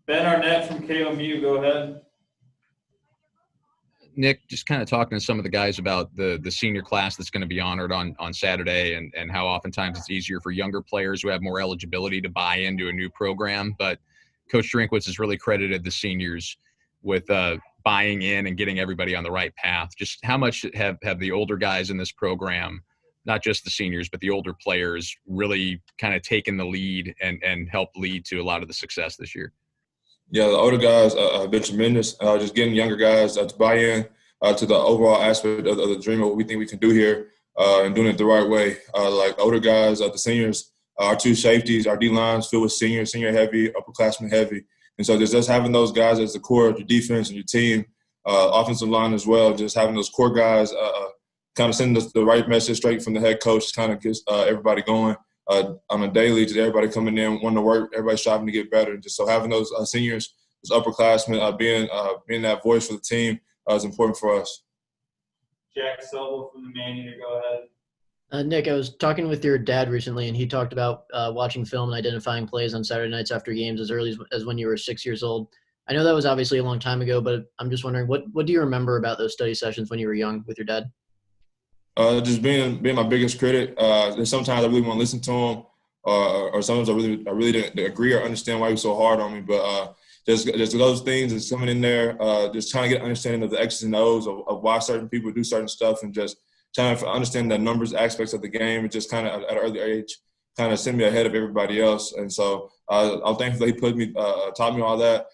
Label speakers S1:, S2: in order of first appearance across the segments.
S1: Ben Arnett from KOMU, go ahead.
S2: Nick, just kind of talking to some of the guys about the senior class that's going to be honored on Saturday and how oftentimes it's easier for younger players who have more eligibility to buy into a new program. But Coach Drinkwitz has really credited the seniors with buying in and getting everybody on the right path. Just how much have the older guys in this program, not just the seniors, but the older players, really kind of taken the lead and helped lead to a lot of the success this year?
S3: Yeah, the older guys have been tremendous. Just getting younger guys to buy in to the overall aspect of the dream of what we think we can do here and doing it the right way. Like older guys, the seniors, our two safeties, our D-lines filled with senior heavy, upperclassmen heavy. And so just having those guys as the core of your defense and your team, offensive line as well, just having those core guys kind of sending the right message straight from the head coach kind of gets everybody going. On a daily, just everybody coming in, wanting to work, everybody striving to get better. And just so having those seniors, those upperclassmen, being that voice for the team is important for us.
S1: Jack Sobel from the Maneater, go ahead.
S4: Nick, I was talking with your dad recently, and he talked about watching film and identifying plays on Saturday nights after games as early as when you were 6 years old. I know that was obviously a long time ago, but I'm just wondering, what do you remember about those study sessions when you were young with your dad?
S3: Just being my biggest critic. There's sometimes I really want to listen to him, or sometimes I really didn't agree or understand why he was so hard on me. But just those things is coming in there, just trying to get an understanding of the X's and O's of why certain people do certain stuff, and just trying to understand the numbers aspects of the game. And just kind of at an early age, kind of send me ahead of everybody else. And so I'm thankful that he taught me all that.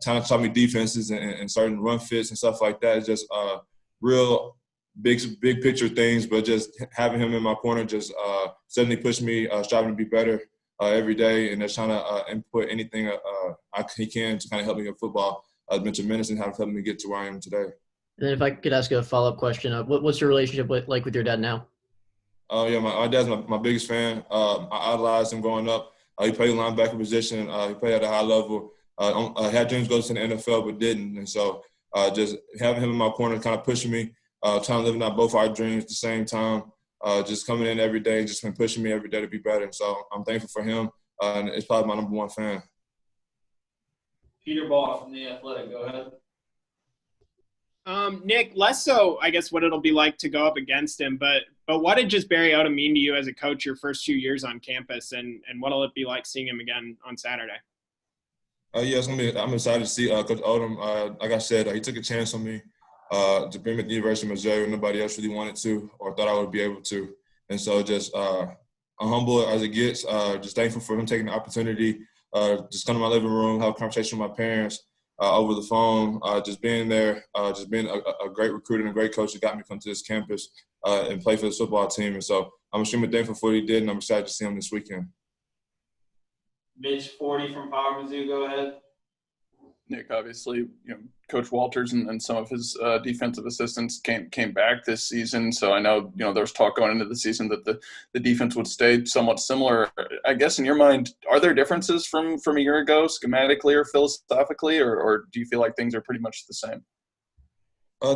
S3: Kind of taught me defenses and certain run fits and stuff like that. It's just real big picture things, but just having him in my corner just suddenly pushed me, striving to be better every day, and just trying to input anything he can to kind of help me in football. Has been tremendous in how helping me get to where I am today.
S4: And then if I could ask a follow-up question, what's your relationship like with your dad now?
S3: Yeah, my dad's my biggest fan. I idolized him growing up. He played linebacker position. He played at a high level. I had dreams go to the NFL, but didn't. And so just having him in my corner kind of pushing me, trying to live out both our dreams at the same time, just coming in every day and just been pushing me every day to be better. And so I'm thankful for him, and it's probably my number one fan.
S1: Peter Ball from The Athletic, go ahead.
S5: Nick, less so, I guess, what it'll be like to go up against him, but what did just Barry Odom mean to you as a coach your first few years on campus, and what'll it be like seeing him again on Saturday?
S3: Yeah, I'm excited to see Coach Odom. Like I said, he took a chance on me to bring me to the University of Missouri when nobody else really wanted to or thought I would be able to. And so just humble as it gets, just thankful for him taking the opportunity, just come to my living room, have a conversation with my parents over the phone, just being there, just being a great recruiter and a great coach that got me to come to this campus and play for this football team. And so I'm extremely thankful for what he did, and I'm excited to see him this weekend.
S1: Mitch 40 from Power Mizzou, go ahead.
S6: Nick, obviously, Coach Walters and some of his defensive assistants came back this season. So I know, there was talk going into the season that the defense would stay somewhat similar. I guess in your mind, are there differences from a year ago schematically or philosophically, or do you feel like things are pretty much the same?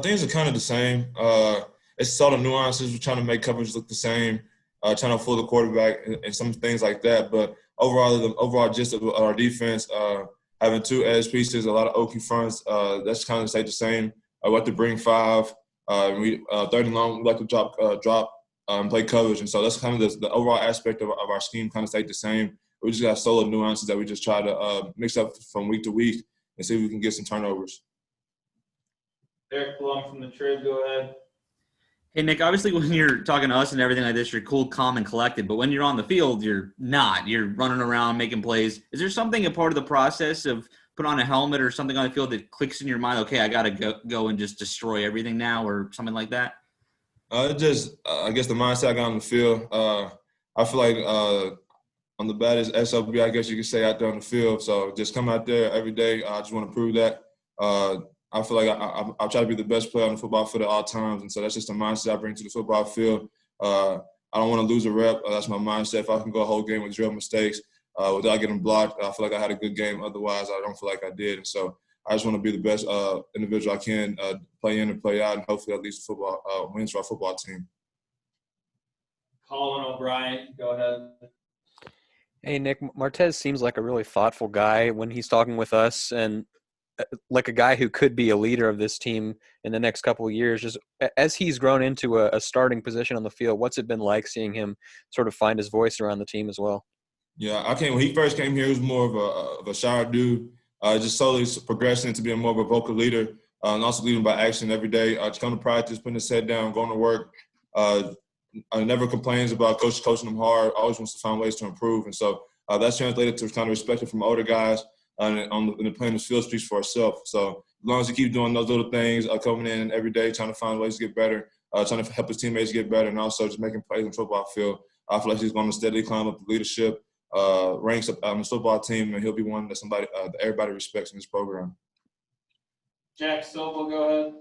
S3: Things are kind of the same. It's all the nuances. We're trying to make coverage look the same, trying to fool the quarterback and some things like that. But overall, the overall gist of our defense, having two edge pieces, a lot of Okie fronts, that's kind of stayed the same. I like to bring five. We third and long, we like to drop and play coverage. And so that's kind of the overall aspect of our scheme kind of stayed the same. We just got solo nuances that we just try to mix up from week to week and see if we can get some turnovers.
S1: Eric Blum from the Trib, go ahead.
S7: Hey, Nick, obviously when you're talking to us and everything like this, you're cool, calm, and collected. But when you're on the field, you're not. You're running around, making plays. Is there something, a part of the process of put on a helmet or something on the field that clicks in your mind, okay, I got to go and just destroy everything now or something like that?
S3: I guess the mindset I got on the field, I feel like I'm the baddest SOB, I guess you could say, out there on the field. So just come out there every day. I just want to prove that. I feel like I try to be the best player on the football field at all times, and so that's just the mindset I bring to the football field. I don't want to lose a rep. That's my mindset. If I can go a whole game with zero mistakes without getting blocked, I feel like I had a good game. Otherwise, I don't feel like I did. And so I just want to be the best individual I can, play in and play out, and hopefully that leads to football wins for our football team.
S1: Colin O'Brien, go ahead.
S8: Hey, Nick, Martez seems like a really thoughtful guy when he's talking with us and like a guy who could be a leader of this team in the next couple of years. Just as he's grown into a starting position on the field, what's it been like seeing him sort of find his voice around the team as well?
S3: Yeah, when he first came here, he was more of a shy dude, just slowly progressing into being more of a vocal leader and also leading by action every day. Just come to practice, putting his head down, going to work. Never complains about coaching him hard, always wants to find ways to improve. And so that's translated to kind of respect from older guys and the playing the field speaks for itself. So as long as he keeps doing those little things, coming in every day, trying to find ways to get better, trying to help his teammates get better, and also just making plays on the football field, I feel like he's going to steadily climb up the leadership ranks up on the football team, and he'll be one that that everybody respects in this program.
S1: Jack Silva, go ahead.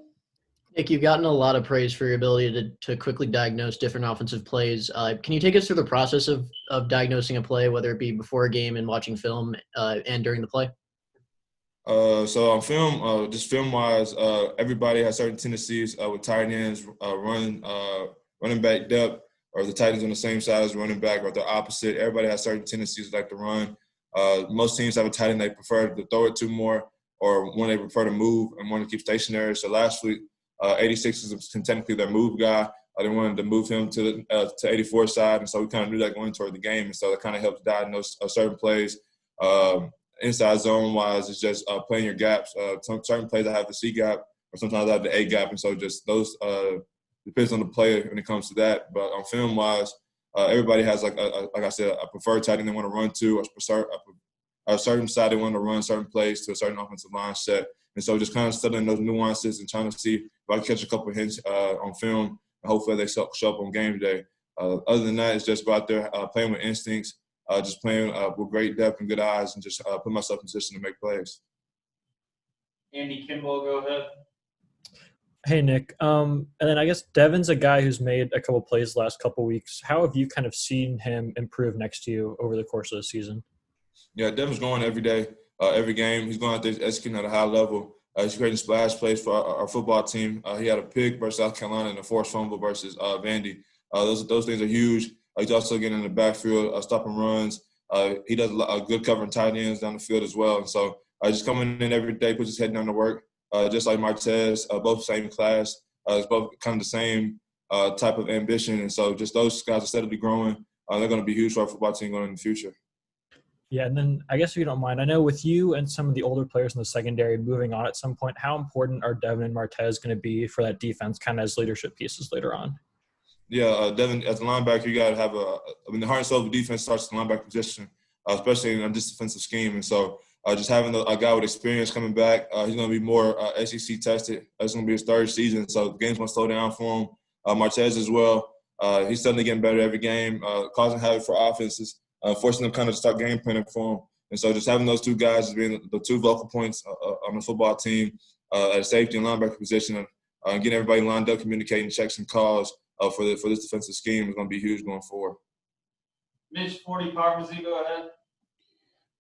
S4: Nick, you've gotten a lot of praise for your ability to quickly diagnose different offensive plays. Can you take us through the process of diagnosing a play, whether it be before a game and watching film and during the play?
S3: So on film, just film-wise, everybody has certain tendencies with tight ends, running back depth, or the tight ends on the same side as running back, or the opposite. Everybody has certain tendencies like to run. Most teams have a tight end they prefer to throw it to more, or one they prefer to move and one to keep stationary. So last week, 86 is technically their move guy. They wanted to move him to 84 side, and so we kind of knew that going toward the game. And so that kind of helps diagnose certain plays. Inside zone-wise, it's just playing your gaps. Certain plays I have the C gap, or sometimes I have the A gap, and so just those depends on the player when it comes to that. But on film-wise, everybody has, like I said, a preferred tight end they want to run to, a certain side they want to run certain plays to a certain offensive line set. And so just kind of studying those nuances and trying to see if I can catch a couple of hints on film, and hopefully they show up on game day. Other than that, it's just go out there playing with instincts, just playing with great depth and good eyes, and just put myself in position to make plays.
S1: Andy Kimball, go ahead.
S9: Hey, Nick. And then I guess Devin's a guy who's made a couple plays the last couple weeks. How have you kind of seen him improve next to you over the course of the season?
S3: Yeah, Devin's going every day, every game. He's going out there executing at a high level. He's creating splash plays for our football team. He had a pick versus South Carolina and a forced fumble versus Vandy. Those things are huge. He's also getting in the backfield, stopping runs. He does a good covering tight ends down the field as well. And so just coming in every day, puts his head down to work. Just like Martez, both same class. It's both kind of the same type of ambition. And so just those guys are steadily growing. They're going to be huge for our football team going in the future.
S9: Yeah, and then I guess if you don't mind, I know with you and some of the older players in the secondary moving on at some point, how important are Devin and Martez going to be for that defense kind of as leadership pieces later on?
S3: Yeah, Devin, as a linebacker, you got to have the heart and soul of the defense starts at the linebacker position, especially in this defensive scheme. And so just having a guy with experience coming back, he's going to be more SEC tested. It's going to be his third season, so the game's going to slow down for him. Martez as well. He's suddenly getting better every game, causing havoc for offenses, forcing them kind of to start game planning for him. And so just having those two guys as being the two vocal points on the football team at a safety and linebacker position, and getting everybody lined up, communicating checks and calls for this defensive scheme is going to be huge going forward.
S1: Mitch 40 Parmezy, go ahead.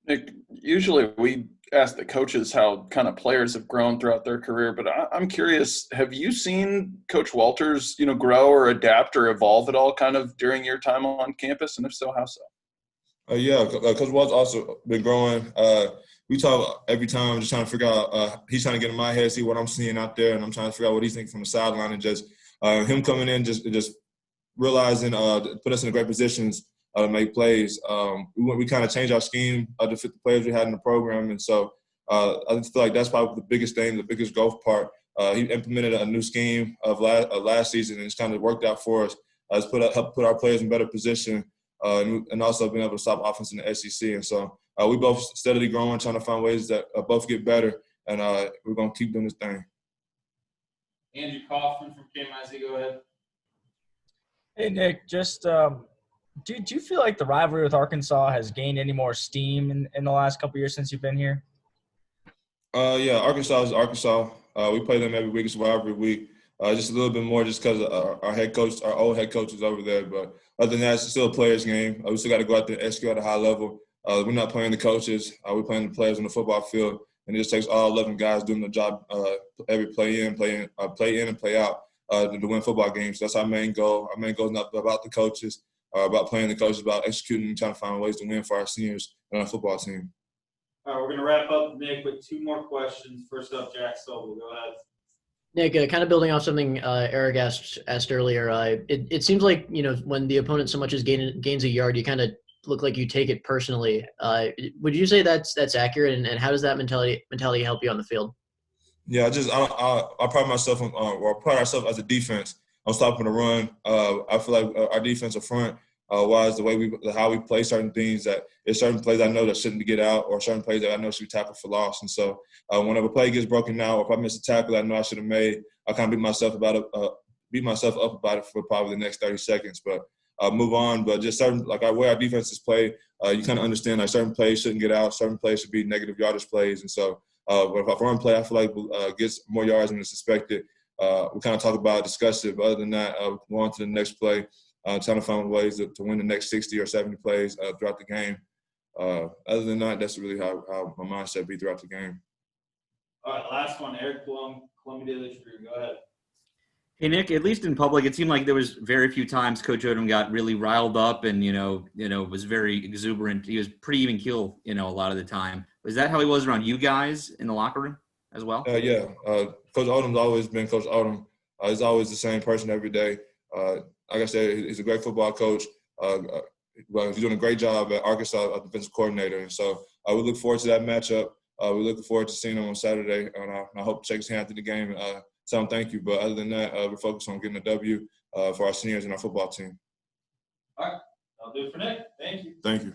S6: Nick, usually we ask the coaches how kind of players have grown throughout their career, but I'm curious, have you seen Coach Walters, grow or adapt or evolve at all kind of during your time on campus? And if so, how so?
S3: Yeah, Coach Walters also been growing. We talk every time, just trying to figure out, he's trying to get in my head, see what I'm seeing out there, and I'm trying to figure out what he's thinking from the sideline, and just him coming in, just realizing put us in great positions to make plays. We kind of changed our scheme to fit the players we had in the program, and so I just feel like that's probably the biggest thing, the biggest growth part. He implemented a new scheme of last season, and it's kind of worked out for us. It's helped put our players in better position, and also being able to stop offense in the SEC. And so we both steadily growing, trying to find ways that both get better, and we're going to keep doing this thing.
S1: Andrew Kaufman from KMIZ, go ahead.
S10: Hey, Nick, just do you feel like the rivalry with Arkansas has gained any more steam in the last couple of years since you've been here?
S3: Yeah, Arkansas is Arkansas. We play them every week. It's a rivalry week. Just a little bit more just because our head coach, our old head coach is over there. But other than that, it's still a players' game. We still got to go out there and execute at a high level. We're not playing the coaches. We're playing the players on the football field. And it just takes all 11 guys doing the job every play in, play in, and play out to win football games. That's our main goal. Our main goal is not about the coaches. about playing the coaches, about executing and trying to find ways to win for our seniors and our football team.
S1: All right, we're going to wrap up, Nick, with 2 more questions. First up, Jack Sobel. Go ahead.
S4: Nick, kind of building off something Eric asked earlier, it seems like, when the opponent so much as gains a yard, you kind of look like you take it personally. Would you say that's accurate, and how does that mentality help you on the field?
S3: Yeah, I pride myself on, or pride ourselves as a defense on stopping the run. I feel like our defensive front, wise the way how we play certain things, that there's certain plays I know that shouldn't get out, or certain plays that I know should be tackled for loss. And so whenever a play gets broken now, or if I miss a tackle I know I should have made, I kind of beat myself up about it for probably the next 30 seconds. But move on. But just certain, like our way our defenses play, you kind of understand like certain plays shouldn't get out, certain plays should be negative yardage plays. And so if I run play, I feel like gets more yards than expected. We kind of talk about, discuss it. But other than that, go on to the next play, trying to find ways to win the next 60 or 70 plays throughout the game. Other than that, that's really how my mindset be throughout the game.
S1: All right, last one, Eric Blum, Columbia Daily Tribune. Go ahead.
S7: Hey, Nick, at least in public, it seemed like there was very few times Coach Odom got really riled up and, was very exuberant. He was pretty even keel, a lot of the time. Was that how he was around you guys in the locker room as well?
S3: Yeah. Coach Odom's always been Coach Odom. He's always the same person every day. Like I said, he's a great football coach. He's doing a great job at Arkansas, defensive coordinator. And so we look forward to that matchup. We're looking forward to seeing him on Saturday. And I hope to shake his hand after the game and tell him thank you. But other than that, we're focused on getting a W for our seniors and our football team.
S1: All right. I'll do it for Nick. Thank you.
S3: Thank you.